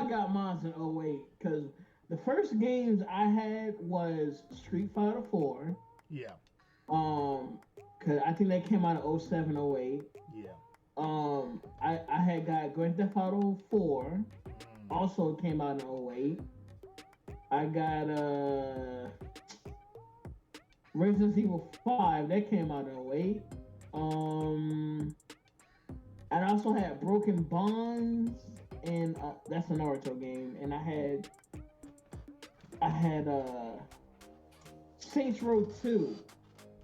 I got mine in '08 because the first games I had was Street Fighter 4. Yeah. Cause I think that came out in '07, '08. Yeah. I had got Grand Theft Auto 4. Mm. Also came out in '08. I got Resident Evil 5. That came out in '08. And I also had Broken Bonds, and that's a Naruto game. And I had Saints Row 2.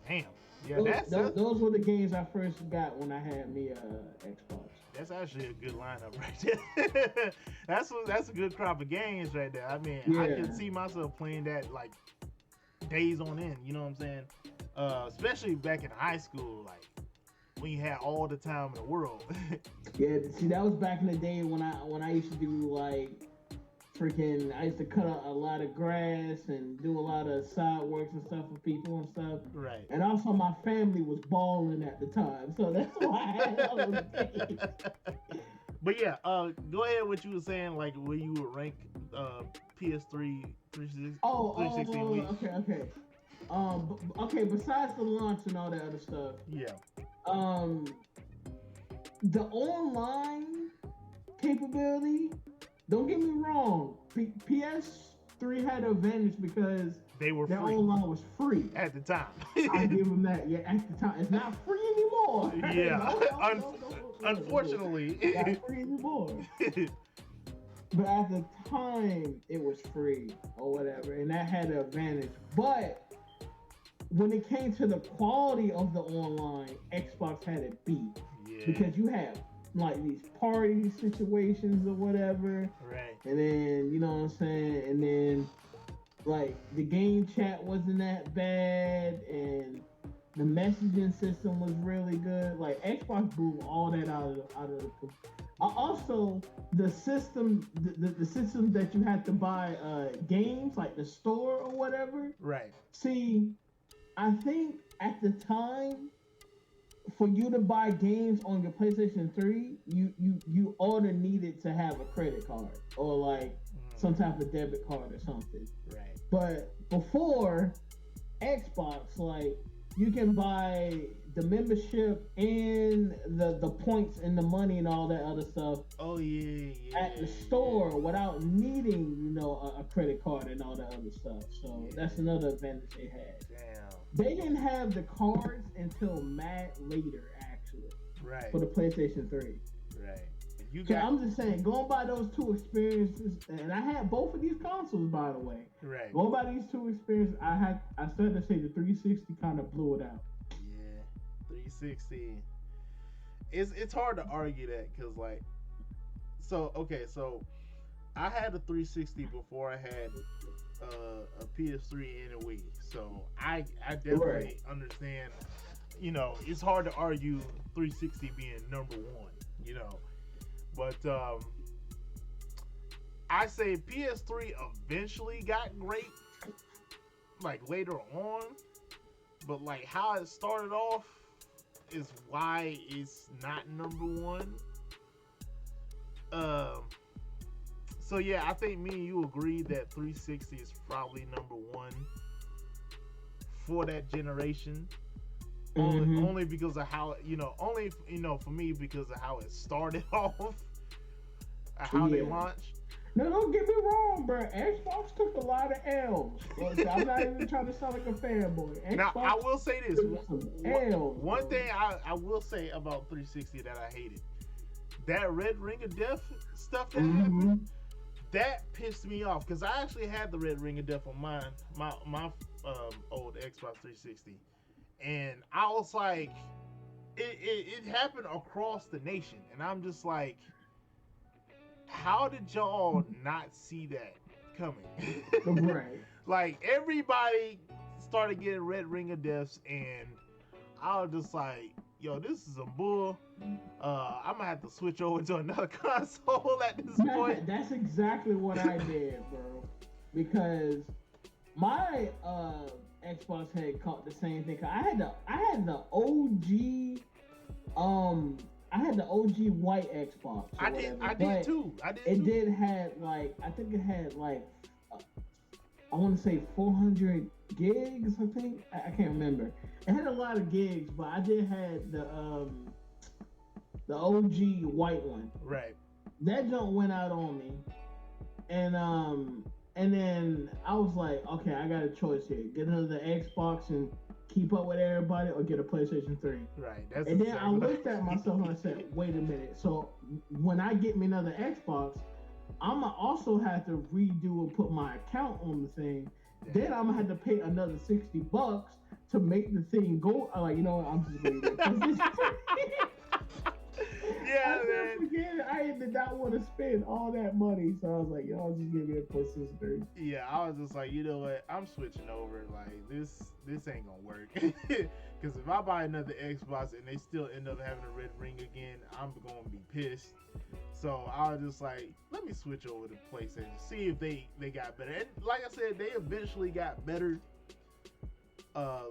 Damn. Yeah, Those were the games I first got when I had me Xbox. that's actually a good lineup right there. That's a good crop of games right there. I mean, I Yeah, can see myself playing that like days on end. You know what I'm saying? Especially back in high school, like when you had all the time in the world. yeah. See, that was back in the day when I used to do like freaking. I used to cut a lot of grass and do a lot of side works and stuff for people and stuff. Right. And also, my family was balling at the time, so that's why I had all those games. But yeah, go ahead. What you were saying, like where you would rank PS3, 360, Oh, 360 and Wii. okay. Okay. Besides the launch and all that other stuff, Yeah. um, the online capability. Don't get me wrong. PS3 had an advantage because They were their free online was free. at the time. I give them that. Yeah, at the time, it's not free anymore. Yeah. No, Unfortunately. it's not free anymore. But at the time, it was free or whatever, and that had an advantage. But when it came to the quality of the online, Xbox had it beat Yeah. because you had like these party situations or whatever, Right. and then you know what I'm saying, and then like the game chat wasn't that bad, and the messaging system was really good. Like Xbox blew all that out of the. Also, the system, the system that you had to buy games, like the store or whatever. Right. See, I think at the time, for you to buy games on your PlayStation 3, you order needed to have a credit card or like some type of debit card or something. Right. But before Xbox, like you can buy the membership and the points and the money and all that other stuff Oh yeah. at the store without needing, a credit card and all that other stuff. So that's another advantage they had. Damn. They didn't have the cards until mad later, actually, Right. for the PlayStation 3. Right. You So got. I'm just saying, going by those two experiences, and I had both of these consoles, by the way. Right. Going by these two experiences, I started to say the 360 kind of blew it out. Yeah. 360. It's hard to argue that because like, so I had a 360 before I had a PS3 and a Wii, so I definitely understand. It's hard to argue 360 being number one. But I say PS3 eventually got great, like later on, but like how it started off is why it's not number one. So yeah, I think me and you agree that 360 is probably number one for that generation. Only because of how for me because of how it started off, how they launched. No, don't get me wrong, bro. Xbox took a lot of L's. I'm not even trying to sound like a fanboy. Xbox Now I will say this: one L's, thing I will say about 360 that I hated, that Red Ring of Death stuff that happened, that pissed me off because I actually had the Red Ring of Death on my old Xbox 360. And I was like, it happened across the nation. And I'm just like, how did y'all not see that coming? Right. Like, everybody started getting Red Ring of Deaths. And I was just like, yo, this is some bull. I'm going to have to switch over to another console at this point. That's exactly what I did, bro. Because my Xbox had caught the same thing. I had the OG I had the OG white Xbox. I did. I did too. I did. It too. did had like I think it had like I want to say 400 gigs. I think I can't remember. It had a lot of gigs, but I did had the OG white one. Right. That junk went out on me, and then I was like, okay, I got a choice here: get another Xbox and keep up with everybody, or get a PlayStation 3. Right. And then I looked at myself and I said, wait a minute. So when I get me another Xbox, I'ma also have to redo and put my account on the thing. Yeah. Then I'm gonna have to pay another $60 to make the thing go. Like, you know what? I'm just waiting. Yeah, I forget it. I did not want to spend all that money, so I was like, "Yo, I'll just give me a PlayStation 3." Yeah, I was just like, you know what? I'm switching over. Like this ain't gonna work. Because if I buy another Xbox and they still end up having a red ring again, I'm gonna be pissed. So I was just like, let me switch over to PlayStation, see if they got better. And like I said, they eventually got better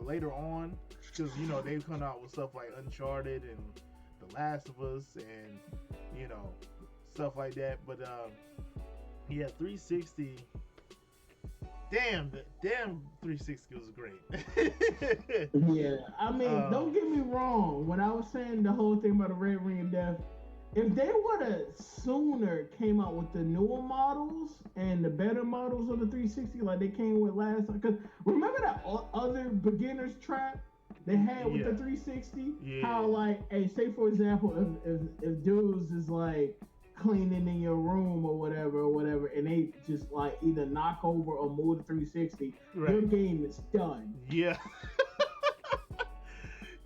later on, because you know they've come out with stuff like Uncharted and The Last of Us and you know stuff like that. But yeah, 360. Damn 360 was great. Yeah, I mean, don't get me wrong. When I was saying the whole thing about the Red Ring of Death, if they would have sooner came out with the newer models and the better models of the 360, like they came with last time, because remember that other beginner's trap they had with the 360? Yeah. How like, hey, say for example, if dudes is like cleaning in your room or whatever, and they just like either knock over or move the 360, right, your game is done. Yeah.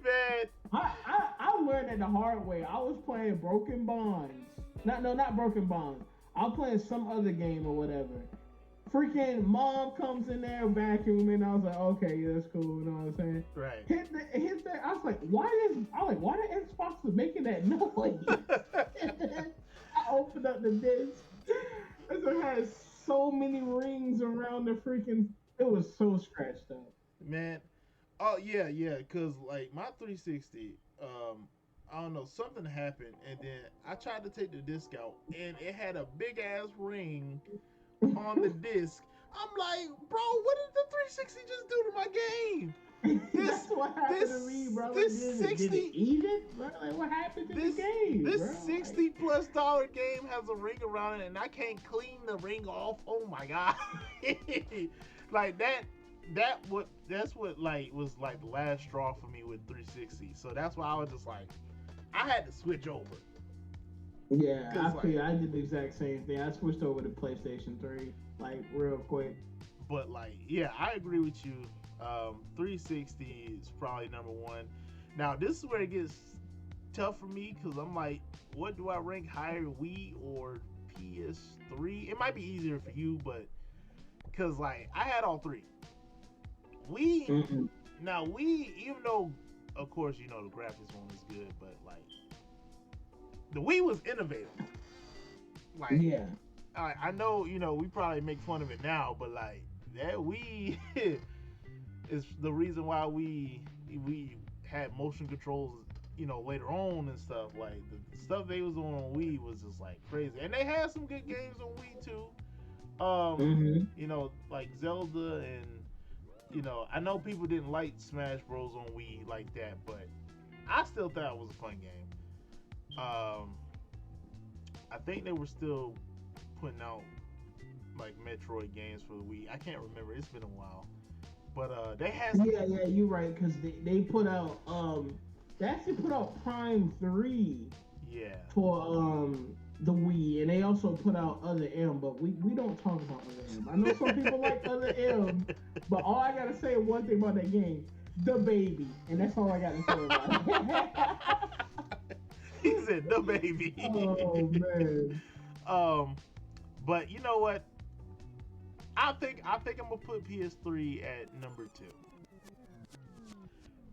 Man, I learned it the hard way. I was playing Broken Bonds. Not Broken Bonds. I was playing some other game or whatever. Freaking mom comes in there vacuuming. I was like, okay, yeah, that's cool. You know what I'm saying? Right. Hit that. I was like, why the Xbox was making that noise? I opened up the disc. It had so many rings around the freaking. It was so scratched up. Man. Oh yeah, cause like my 360, I don't know, something happened, and then I tried to take the disc out, and it had a big ass ring on the disc. I'm like, bro, what did the 360 just do to my game? That's what happened to me, bro. Did it eat it? Bro? Like, what happened to the game? This $60+ game has a ring around it, and I can't clean the ring off. Oh my god! Like that's what like was like the last straw for me with 360. So that's why I was just like, I had to switch over. Yeah, I did the exact same thing. I switched over to PlayStation 3 like real quick. But like, yeah, I agree with you. 360 is probably number one. Now this is where it gets tough for me, because I'm like, what do I rank higher, Wii or PS3? It might be easier for you, but because like I had all three. Wii, now Wii, even though of course you know the graphics one is good, but like the Wii was innovative. Like, yeah, I know, you know, we probably make fun of it now, but like that Wii is the reason why we had motion controls, you know, later on and stuff. Like the stuff they was doing on Wii was just like crazy, and they had some good games on Wii too. You know, like Zelda, and you know, I know people didn't like Smash Bros on Wii like that, but I still thought it was a fun game. I think they were still putting out like Metroid games for the Wii. I can't remember. It's been a while. But they had some... Yeah, you're right, because they put out they actually put out Prime 3 for the Wii, and they also put out Other M, but we don't talk about Other M. I know some people like Other M, but all I gotta say is one thing about that game: the baby, and that's all I gotta say about it. He said the baby. Oh man. But you know what? I think I'm gonna put PS3 at number 2.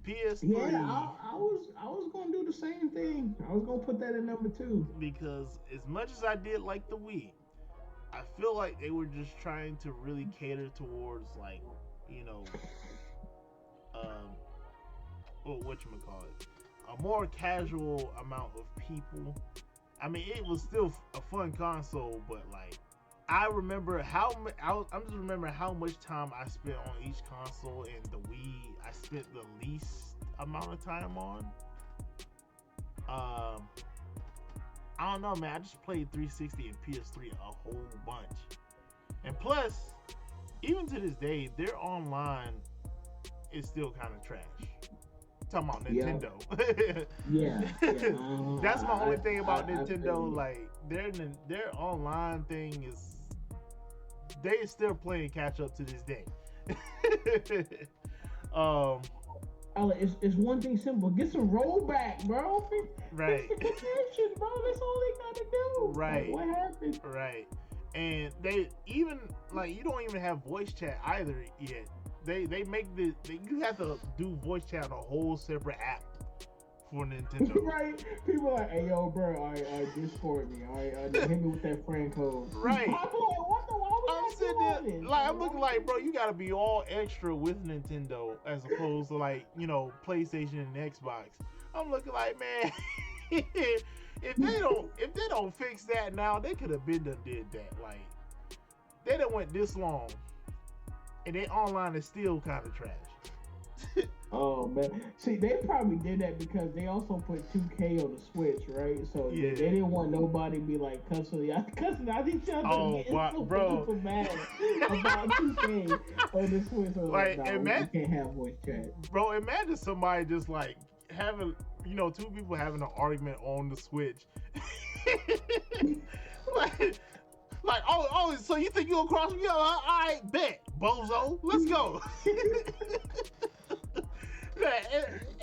PS3. Yeah, I was gonna do the same thing. I was gonna put that at number 2. Because as much as I did like the Wii, I feel like they were just trying to really cater towards, like, you know, whatchamacallit, a more casual amount of people. I mean, it was still a fun console, but like I remember I'm just remembering how much time I spent on each console, and the Wii I spent the least amount of time on. I don't know, man. I just played 360 and PS3 a whole bunch, and plus, even to this day, their online is still kind of trash. Talking about Nintendo. Yeah. That's my only thing about Nintendo. Like their online thing is, they still playing catch up to this day. It's one thing simple. Get some rollback, bro. Right. Fix the connection, bro. That's all they gotta do. Right. Like, what happened? Right. And they even like you don't even have voice chat either yet. They make you have to do voice chat on a whole separate app for Nintendo. Right? People are like, hey yo, bro, I Discord me. Hit me with that friend code. Right. I'm like, what the? Why would I'm sitting there, like I'm looking like, bro, you gotta be all extra with Nintendo as opposed to like, PlayStation and Xbox. I'm looking like, man, if they don't fix that now, they could have been done did that. Like they done went this long, and their online is still kind of trash. Oh man, see, they probably did that because they also put 2K on the Switch, right? So Yeah. they didn't want nobody to be like cussing out each other. Oh, bro. So mad about 2K on the Switch. So Like, no, imagine, you can't have voice chat. bro. Imagine somebody just like having, two people having an argument on the Switch. like, oh, so you think you'll cross me? All right, bet, bozo, let's go.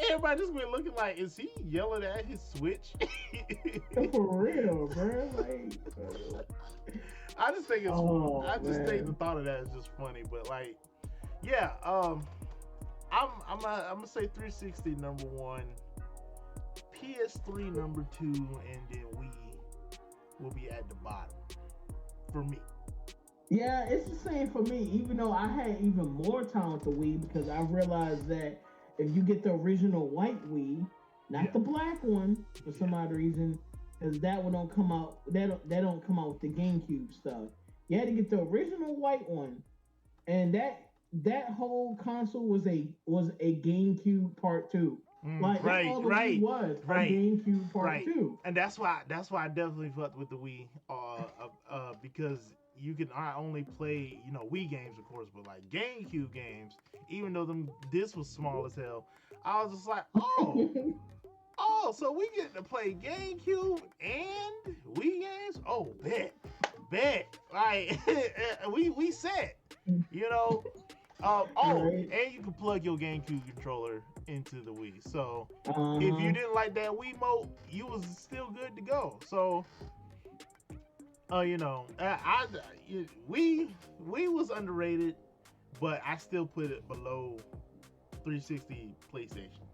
Everybody just been looking like, is he yelling at his Switch? For real, bro. Like, I just think think the thought of that is just funny. But like, yeah, I'm gonna say 360 number one, PS3 number two, and then Wii will be at the bottom for me. Yeah, it's the same for me. Even though I had even more time with the Wii because I realized that if you get the original white Wii, not the black one for some odd reason, because that one don't come out. That don't come out with the GameCube stuff. You had to get the original white one, and that whole console was a GameCube Part 2. Like that's all the Wii was a GameCube Part 2. And that's why I definitely fucked with the Wii, because you can not only play, Wii games, of course, but like GameCube games, even though this was small as hell, I was just like, oh, so we get to play GameCube and Wii games? Oh, bet. Like, we set, and you can plug your GameCube controller into the Wii. So if you didn't like that Wiimote, you was still good to go. So Wii was underrated, but I still put it below 360 PlayStation.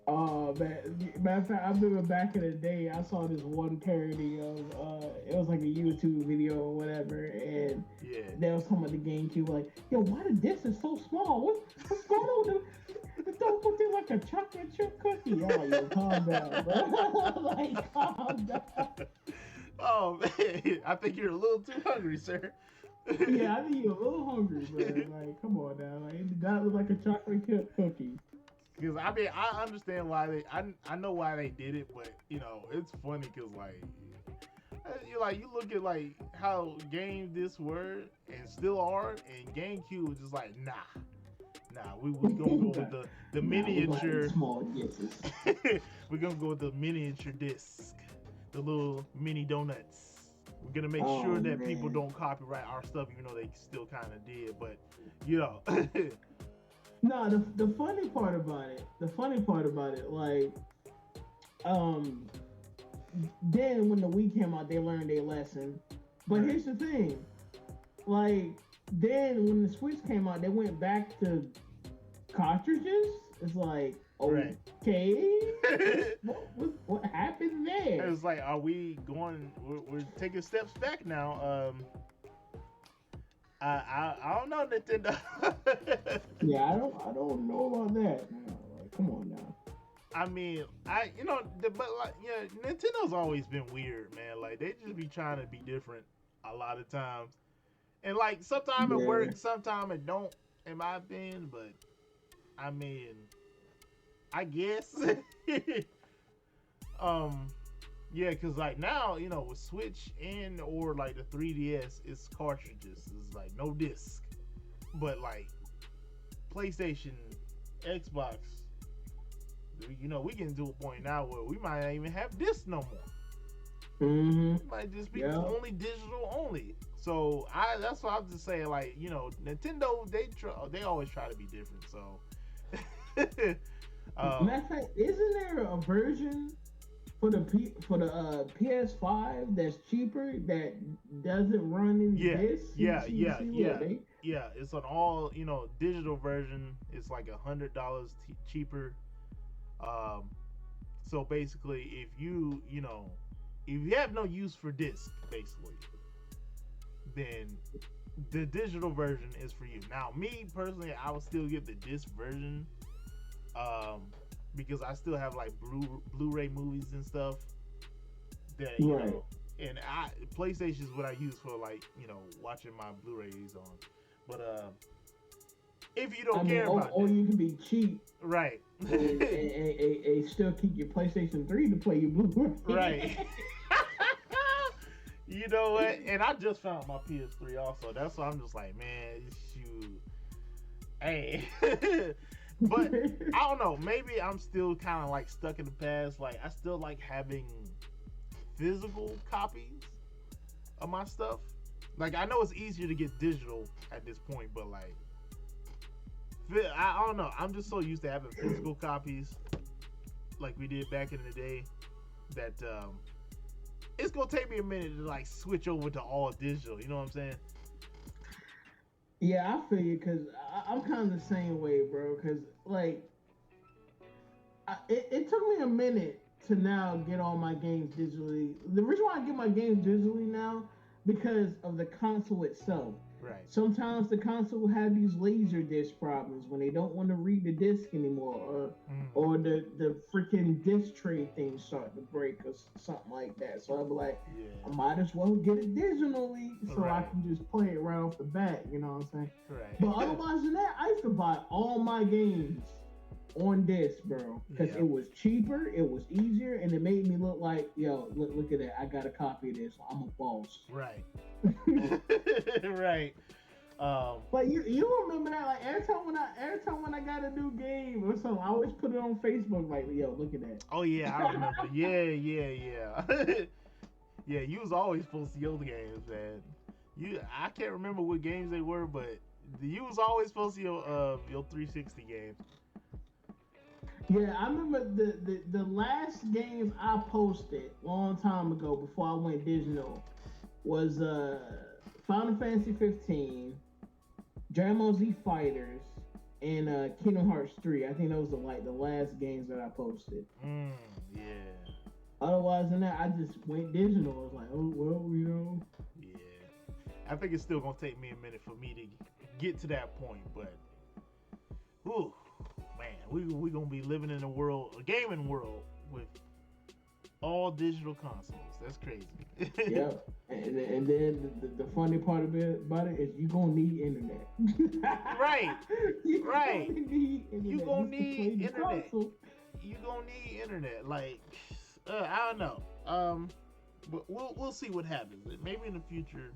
Oh man, matter of fact, I remember back in the day, I saw this one parody of it was like a YouTube video or whatever, and they was talking about the GameCube, like, yo, why the disc is so small? What's going on? Don't put it like a chocolate chip cookie. Oh, yo, calm down, bro. Like, calm down. Oh man, I think you're a little too hungry, sir. Yeah, I think you're a little hungry, bro. Like, come on now. Like, it did not look like a chocolate chip cookie. Because I mean, I understand why I know why they did it, but it's funny because you look at like how game this were and still are, and GameCube was just like nah, we gonna go with the miniature. Small discs. We're gonna go with the miniature disc, the little mini donuts. We're gonna make sure that people don't copyright our stuff, even though they still kind of did, but No, the funny part about it, like, then when the Wii came out, they learned their lesson. But here's the thing, like, then when the Switch came out, they went back to cartridges. It's like, okay, what happened there? It was like, are we going? We're taking steps back now. I don't know, Nintendo. Yeah, I don't know about that. Like, come on now. I mean, but like, yeah, Nintendo's always been weird, man. Like they just be trying to be different a lot of times, and like sometimes it Yeah. works, sometimes it don't, in my opinion. But I mean, I guess, um, yeah, because like now, with Switch and or like the 3DS, it's cartridges. It's like no disc, but like PlayStation, Xbox. We getting to a point now where we might not even have this no more. Mm-hmm. It might just be Yeah. only digital only. So that's what I'm just saying. Like Nintendo, they always try to be different. So, Matter of fact, isn't there a version for the PS5 that's cheaper that doesn't run in yeah, disc? yeah, yeah, yeah, They, yeah. It's an all digital version. It's like $100 cheaper. Um, so basically, if you have no use for disc, basically, then the digital version is for you. Now, me personally, I would still get the disc version, um, because I still have like Blu-ray movies and stuff that right. and PlayStation is what I use for like watching my Blu-rays on. But if you don't care about or that, you can be cheap, right? and still keep your PlayStation 3 to play your Blu-ray. Right. You know what? And I just found my PS3 also. That's why I'm just like, man, shoot. Hey. But I don't know. Maybe I'm still kind of like stuck in the past. Like I still like having physical copies of my stuff. Like I know it's easier to get digital at this point, but like I don't know. I'm just so used to having physical copies, like we did back in the day, that it's gonna take me a minute to like switch over to all digital. You know what I'm saying? Yeah, I feel you, because I'm kind of the same way, bro. Because like, it took me a minute to now get all my games digitally. The reason why I get my games digitally now, because of the console itself. Right. Sometimes the console will have these laser disc problems when they don't want to read the disc anymore, or the freaking disc tray thing start to break or something like that. So I'll be like, Yeah. I might as well get it digitally so I Right. can just play it right off the bat. You know what I'm saying? Right. But otherwise than that, I used to buy all my games on disc, bro, because Yeah. it was cheaper, it was easier, and it made me look like, yo, look at that, I got a copy of this, I'm a boss. Right. Right. But you remember that, like every time when I got a new game or something, I always put it on Facebook, like, yo, look at that. Oh yeah, I remember. Yeah. Yeah, you was always supposed to see other games, man. I can't remember what games they were, but you was always supposed to see your 360 games. Yeah, I remember the last games I posted a long time ago before I went digital was Final Fantasy 15, Dragon Ball Z Fighters, and Kingdom Hearts 3. I think those are like the last games that I posted. Yeah. Otherwise than that, I just went digital. I was like, oh well, Yeah. I think it's still gonna take me a minute for me to get to that point, but ooh, man, we gonna be living in a gaming world with all digital consoles. That's crazy. Yeah, and then the funny part about it is you gonna need internet. Right. Right. You gonna need internet. You gonna need internet. Like, I don't know. But we'll see what happens. Maybe in the future,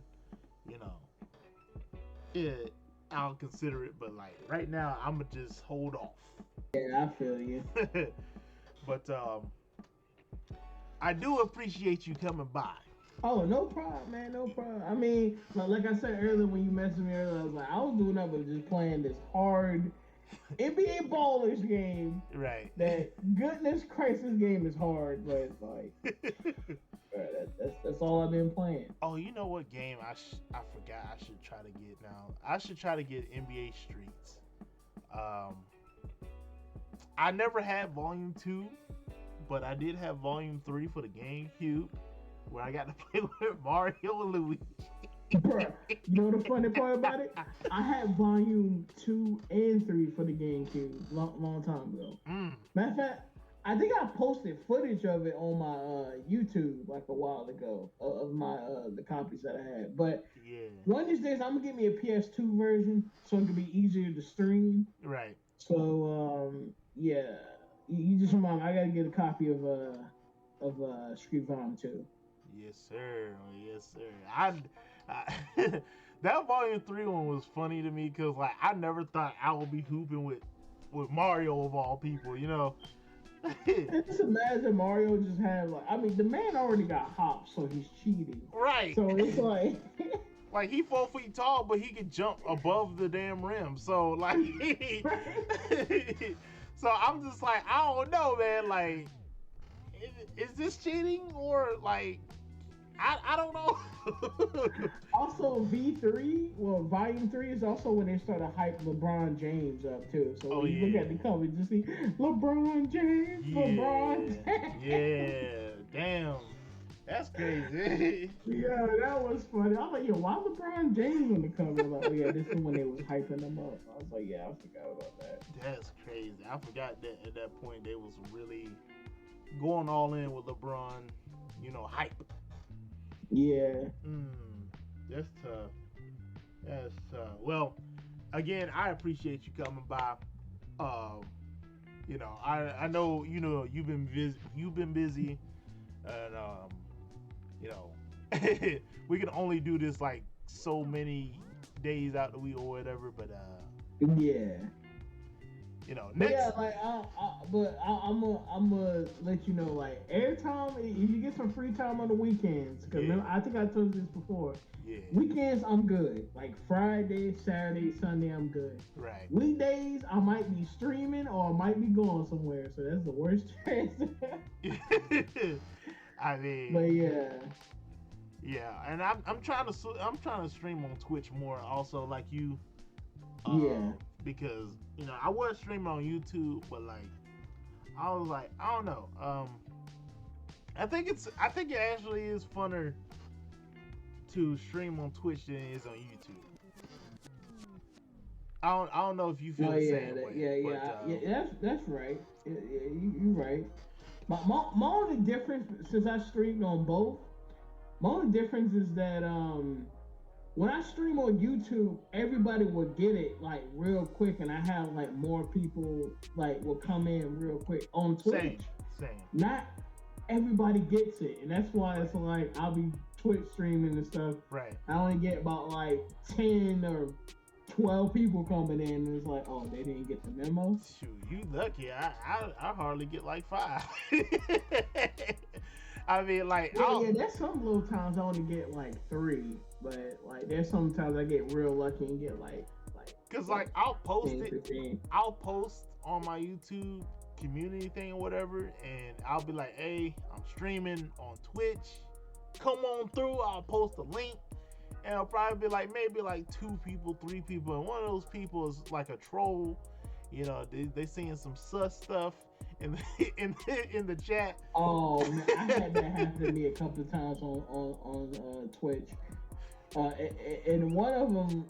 I'll consider it. But like right now, I'ma just hold off. Yeah, I feel you. But I do appreciate you coming by. Oh, no problem, man. No problem. I mean, like I said earlier when you messaged me earlier, I was like, I was doing nothing but just playing this hard NBA Ballers game. Right. That goodness Christ, this game is hard, but it's like, that's all I've been playing. Oh, you know what game I forgot I should try to get now? I should try to get NBA Streets. I never had Volume 2, but I did have Volume 3 for the GameCube, where I got to play with Mario and Luigi. Bruh, you know the funny part about it? I had Volume 2 and 3 for the GameCube long time ago. Matter of fact, I think I posted footage of it on my YouTube like a while ago of my the copies that I had. But Yeah. one of these days I'm gonna get me a PS2 version so it can be easier to stream. Right. So yeah, you just remind me I gotta get a copy of Street Volume 2. Yes, sir. Yes, sir. I that Volume 3 one was funny to me because like I never thought I would be hooping with Mario of all people. You know. Just imagine Mario just had like, I mean, the man already got hops, so he's cheating. Right. So it's like, like he 4 feet tall, but he could jump above the damn rim. So like, so I'm just like, I don't know, man. Like, is this cheating or like, I don't know. Also, V3, well, Volume 3 is also when they started hype LeBron James up too. So when you look at the cover, you just see LeBron James, LeBron James. Yeah, damn. That's crazy. Yeah, that was funny. I was like, yo, why LeBron James on the cover? Like, oh, yeah, this is when they was hyping him up. I was like, yeah, I forgot about that. That's crazy. I forgot that at that point they was really going all in with LeBron, you know, hype. Yeah. That's tough. That's tough. Well, again, I appreciate you coming by. You know, I know you've been busy, and you know, we can only do this like so many days out the week or whatever. But yeah. You know, next. But yeah, like I'm gonna let you know, like every time if you get some free time on the weekends, because I think I told you this before. Yeah. Weekends I'm good. Like Friday, Saturday, Sunday I'm good. Right. Weekdays I might be streaming or I might be going somewhere. So that's the worst chance. I mean. But yeah. Yeah, and I'm trying to stream on Twitch more also, like you. Yeah. Because I was streaming on YouTube, but like I was like, I don't know. I think it actually is funner to stream on Twitch than it is on YouTube. I don't know if you feel the same way. That's right. You're right. My only difference, since I streamed on both, my only difference is that when I stream on YouTube, everybody will get it like real quick, and I have like more people like will come in real quick. On Twitch, same. Not everybody gets it, and that's why it's like I'll be Twitch streaming and stuff. Right. I only get about like 10 or 12 people coming in, and it's like, oh, they didn't get the memo. Shoot, you lucky. I hardly get like 5. I mean, like, yeah, there's some little times I only get like 3, but like there's sometimes I get real lucky and get like. Cause like I'll post 10, it. 15. I'll post on my YouTube community thing or whatever, and I'll be like, hey, I'm streaming on Twitch. Come on through. I'll post a link, and I'll probably be like maybe like 2 people, 3 people, and one of those people is like a troll. They seeing some sus stuff in the chat. Oh man, I had that happen to me a couple of times on Twitch, and one of them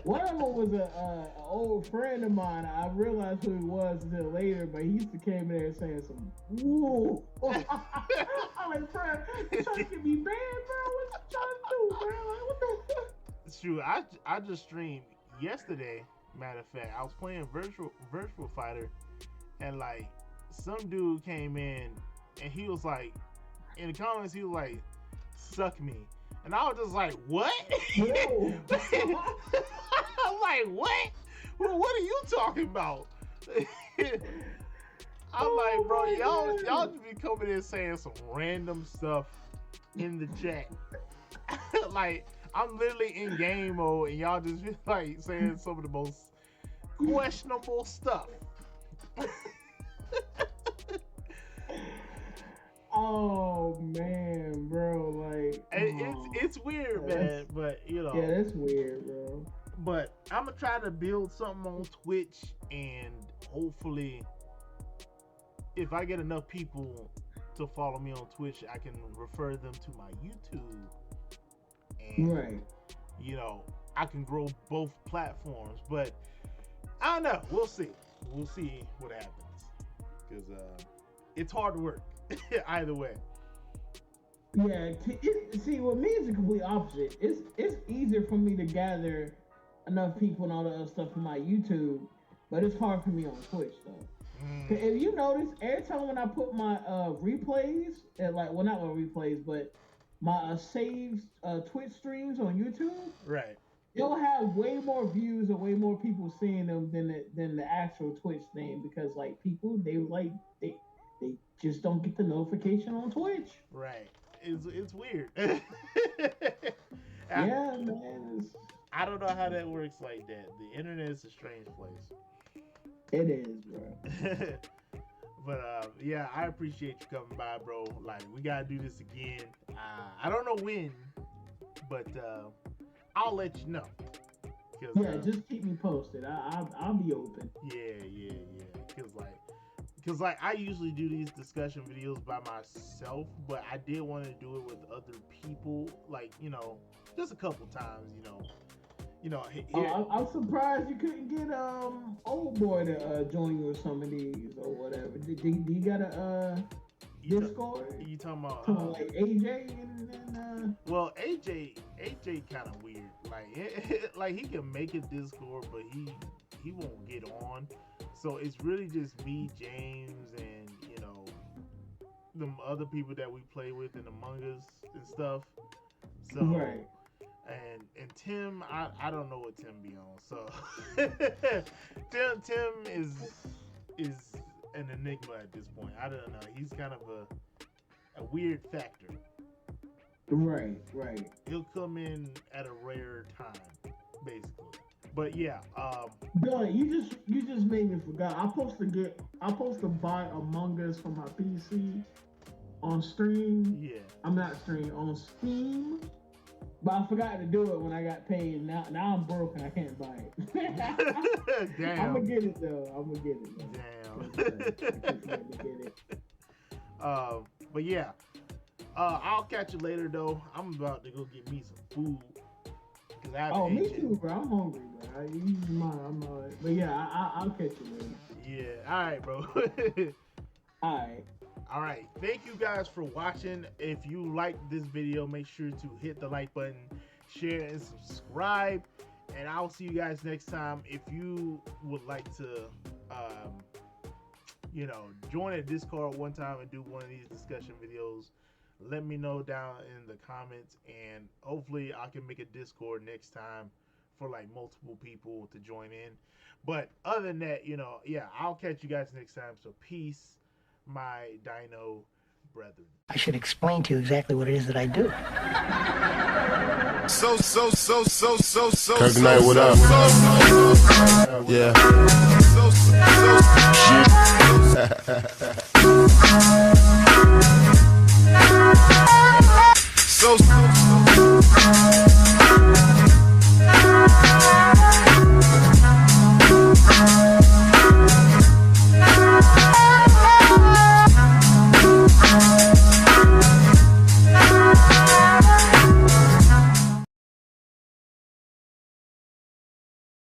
was a old friend of mine. I realized who he was until later, but he used to came in there saying some woo. I'm like, bro, you trying to get me banned, bro? What you trying to do, bro? Like, what the? Shoot, I just streamed yesterday. Matter of fact, I was playing virtual fighter, and like some dude came in, and he was like, in the comments, he was like, "Suck me," and I was just like, "What?" I'm like, "What? Well, what are you talking about?" I'm like, bro, y'all just be coming in saying some random stuff in the chat, like. I'm literally in game mode, and y'all just be like saying some of the most questionable stuff. Oh man, bro, like it's weird, man. But yeah, that's weird, bro. But I'm gonna try to build something on Twitch, and hopefully, if I get enough people to follow me on Twitch, I can refer them to my YouTube. And, right. I can grow both platforms, but I don't know. We'll see. We'll see what happens. because it's hard work either way. Yeah, see, with me, it's the complete opposite. It's easier for me to gather enough people and all the other stuff for my YouTube, but it's hard for me on Twitch though. If you notice, every time when I put my replays, not my replays, but my saved Twitch streams on YouTube, right, they'll have way more views or way more people seeing them than the actual Twitch thing, because like people they just don't get the notification on Twitch. Right. It's weird. Yeah, man. I don't know how that works like that. The internet is a strange place. It is, bro. But yeah, I appreciate you coming by, bro. Like, we gotta do this again. I don't know when, but I'll let you know. Yeah, just keep me posted. I'll be open. Yeah. Cause I usually do these discussion videos by myself, but I did want to do it with other people. Like, just a couple times. I'm surprised you couldn't get old boy to join you with some of these or whatever. Do you got a Discord? You talking about like AJ and well, AJ kind of weird. Like he can make a Discord, but he won't get on. So it's really just me, James, and the other people that we play with in Among Us and stuff. So right. And Tim, I don't know what Tim be on. So Tim is an enigma at this point. I don't know. He's kind of a weird factor. Right. He'll come in at a rare time, basically. But yeah, Billy, you just made me forget. I'm supposed to buy Among Us for my PC on stream. Yeah. I'm not stream on Steam. But I forgot to do it when I got paid. Now I'm broke and I can't buy it. Damn. I'm gonna get it though. Damn. I keep forgetting to get it. But yeah, I'll catch you later though. I'm about to go get me some food. Me too, bro. I'm hungry, bro. I'm alright. But yeah, I'll catch you later. Yeah. All right, bro. All right. Thank you guys for watching. If you liked this video, make sure to hit the like button, share, and subscribe. And I'll see you guys next time. If you would like to, join a Discord one time and do one of these discussion videos, let me know down in the comments, and hopefully I can make a Discord next time for like multiple people to join in. But other than that, I'll catch you guys next time. So peace, my dino brethren. I should explain to you exactly what it is that I do. Kirk Knight, what up? Yeah.